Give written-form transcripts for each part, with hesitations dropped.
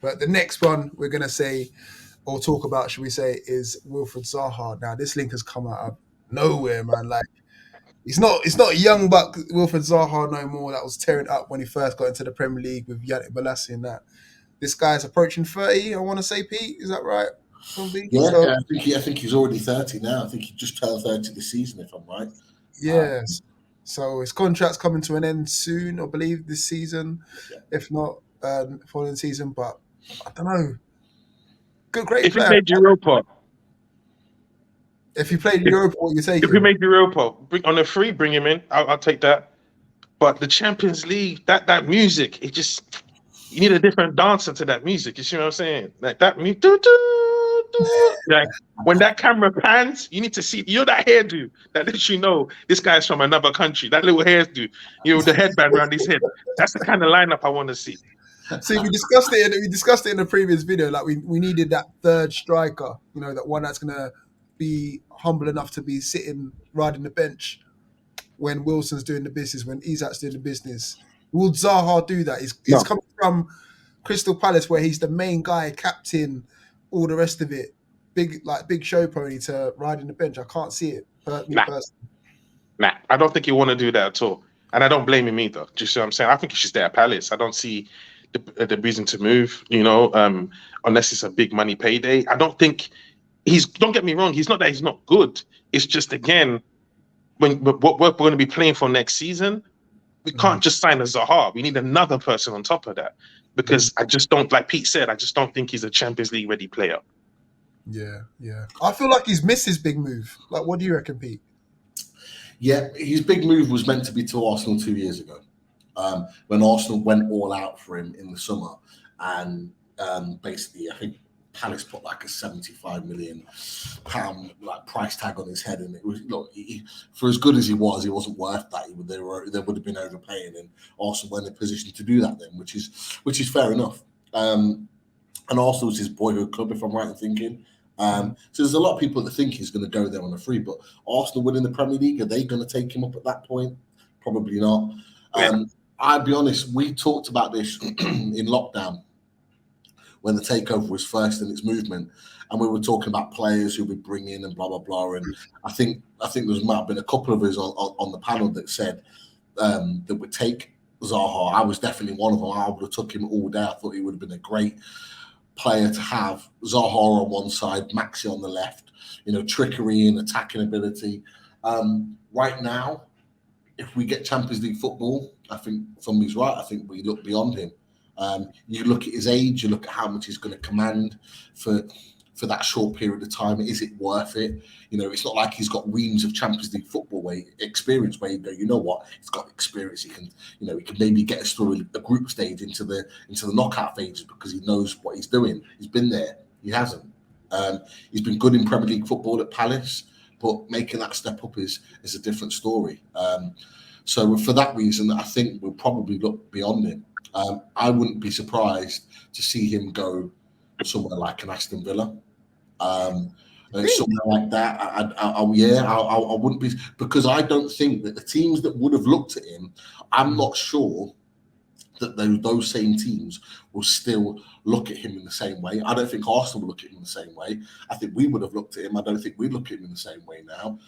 But the next one we're gonna say or talk about, should we say, is Wilfred Zaha. Now this link has come out of nowhere, man. Like it's not a young buck Wilfred Zaha no more that was tearing up when he first got into the Premier League with Yannick Bolasie and that. This guy's approaching 30, I want to say, Pete. Is that right? Probably. Yeah, So, I think he's already 30 now. I think he just turned 30 this season, if I'm right. yes. So his contract's coming to an end soon, I believe, this season. Yeah. If not, following season. But I don't know. Great If he player. played Europa, If he played Europa, what you take if we him? make Europa, on a free, bring him in. I'll take that. But the Champions League, that music, it just, you need a different dancer to that music. You see what I'm saying? Like that music. Like when that camera pans, you need to see, that hairdo that lets you know this guy's from another country. That little hairdo, the headband around his head. That's the kind of lineup I want to see. See, we discussed it in the previous video. Like we needed that third striker, that one that's gonna be humble enough to be sitting riding the bench when Wilson's doing the business, when Isak's doing the business. Will Zaha do that? He's coming from Crystal Palace, where he's the main guy, captain, all the rest of it. Big show pony to riding the bench. I can't see it. Nah, I don't think you want to do that at all. And I don't blame him either. Do you see what I'm saying? I think he's just there at Palace. I don't see the reason to move, unless it's a big money payday. I don't think don't get me wrong, he's not that he's not good. It's just, again, what we're going to be playing for next season, we can't just sign a Zaha. We need another person on top of that. Because I just don't, like Pete said, I just don't think he's a Champions League ready player. Yeah. I feel like he's missed his big move. Like, what do you reckon, Pete? Yeah, his big move was meant to be to Arsenal 2 years ago. When Arsenal went all out for him in the summer, and basically, I think Palace put like a £75 million price tag on his head, and it was for as good as he wasn't worth that. They would have been overpaying, and Arsenal were in a position to do that then, which is fair enough. And Arsenal's his boyhood club, if I'm right in thinking. So there's a lot of people that think he's going to go there on a free, but Arsenal winning the Premier League, are they going to take him up at that point? Probably not. I'll be honest, we talked about this in lockdown when the takeover was first in its movement, and we were talking about players who would bring in and blah blah blah. And I think there might have been a couple of us on the panel that said that would take Zaha. I was definitely one of them. I would have took him all day. I thought he would have been a great player to have. Zaha on one side, Maxi on the left. Trickery and attacking ability. Right now, if we get Champions League football, I think somebody's right. I think we look beyond him. You look at his age, you look at how much he's going to command for that short period of time. Is it worth it? It's not like he's got reams of Champions League football experience where you go, you know what, he's got experience. He can maybe get us through a group stage into the knockout phases because he knows what he's doing. He's been there. He hasn't. He's been good in Premier League football at Palace, but making that step up is a different story. So for that reason, I think we'll probably look beyond him. I wouldn't be surprised to see him go somewhere like an Aston Villa, somewhere like that. I wouldn't be, because I don't think that the teams that would have looked at him, I'm not sure that those same teams will still look at him in the same way. I don't think Arsenal will look at him in the same way. I think we would have looked at him. I don't think we look at him in the same way now.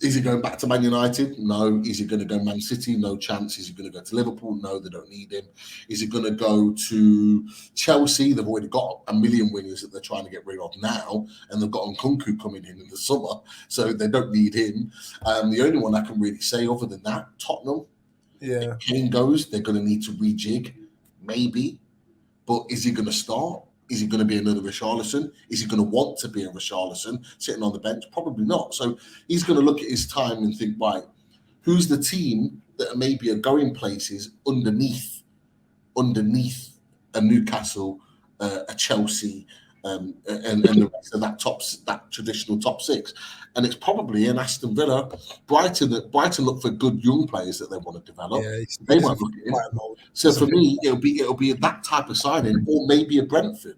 Is he going back to Man United? No. Is he going to go Man City? No chance. Is he going to go to Liverpool? No, they don't need him. Is he going to go to Chelsea? They've already got a million wingers that they're trying to get rid of now, and they've got Nkunku coming in the summer, so they don't need him. The only one I can really say other than that, Tottenham. Yeah. If Kane goes, they're going to need to rejig, maybe. But is he going to start? Is he going to be another Richarlison? Is he going to want to be a Richarlison sitting on the bench? Probably not. So he's going to look at his time and think, right, who's the team that maybe are going places underneath a Newcastle, a Chelsea, and the rest of that traditional top six? And it's probably an Aston Villa. Brighton look for good young players that they want to develop. Yeah, they won't look at him. So for me, it'll be that type of signing, or maybe a Brentford,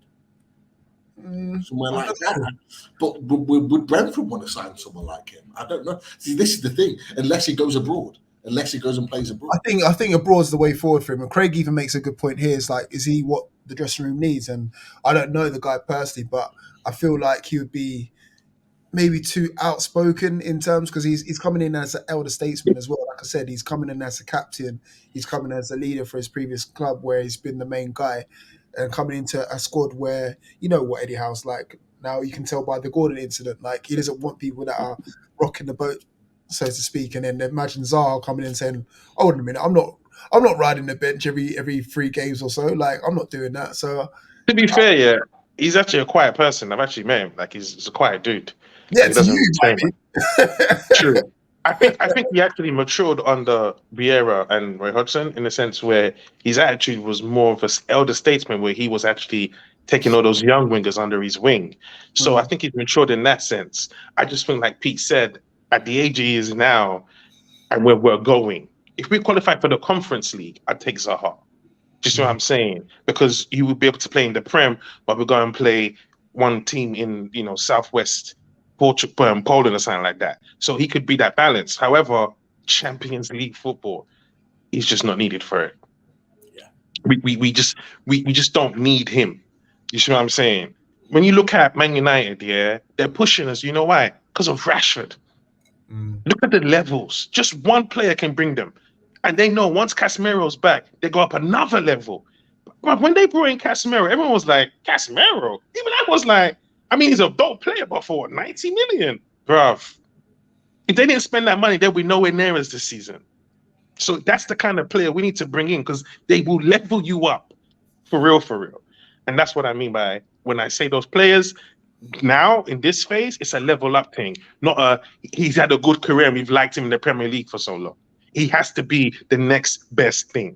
somewhere like that. But would Brentford want to sign someone like him? I don't know. See, this is the thing. Unless he goes abroad, unless he goes and plays abroad. I think abroad's the way forward for him. And Craig even makes a good point here. It's like, is he what the dressing room needs. And I don't know the guy personally, but I feel like he would be maybe too outspoken in terms, because he's coming in as an elder statesman as well. Like I said, he's coming in as a captain. He's coming as a leader for his previous club where he's been the main guy, and coming into a squad where, you know what Eddie Howe's like. Now you can tell by the Gordon incident, like he doesn't want people that are rocking the boat, so to speak. And then imagine Zaha coming in saying, "Oh, wait a minute, I'm not riding the bench every 3 games or so. Like I'm not doing that." So to be fair, yeah, he's actually a quiet person. I've actually met him. Like he's a quiet dude. yeah, He to doesn't you, say maybe. much. True. I think he actually matured under Vieira and Roy Hodgson in the sense where his attitude was more of an elder statesman, where he was actually taking all those young wingers under his wing. So I think he's matured in that sense. I just think, like Pete said, at the age he is now and where we're going, if we qualify for the Conference League, I'd take Zaha. Just what I'm saying, because you would be able to play in the Prem, but we're going to play one team in, you know, Southwest Portugal, Poland or something like that. So he could be that balance. However, Champions League football, he's just not needed for it. Yeah. We just don't need him. You see what I'm saying? When you look at Man United, yeah, they're pushing us. You know why? Because of Rashford. Look at the levels. Just one player can bring them. And they know once Casemiro's back, they go up another level. But when they brought in Casemiro, everyone was like, Casemiro? Even I was like, I mean, he's a dope player, but for what, 90 million? Bruv. If they didn't spend that money, they'll be nowhere near us this season. So that's the kind of player we need to bring in, because they will level you up. For real, for real. And that's what I mean by when I say those players, now in this phase, it's a level up thing. Not a, he's had a good career and we've liked him in the Premier League for so long. He has to be the next best thing.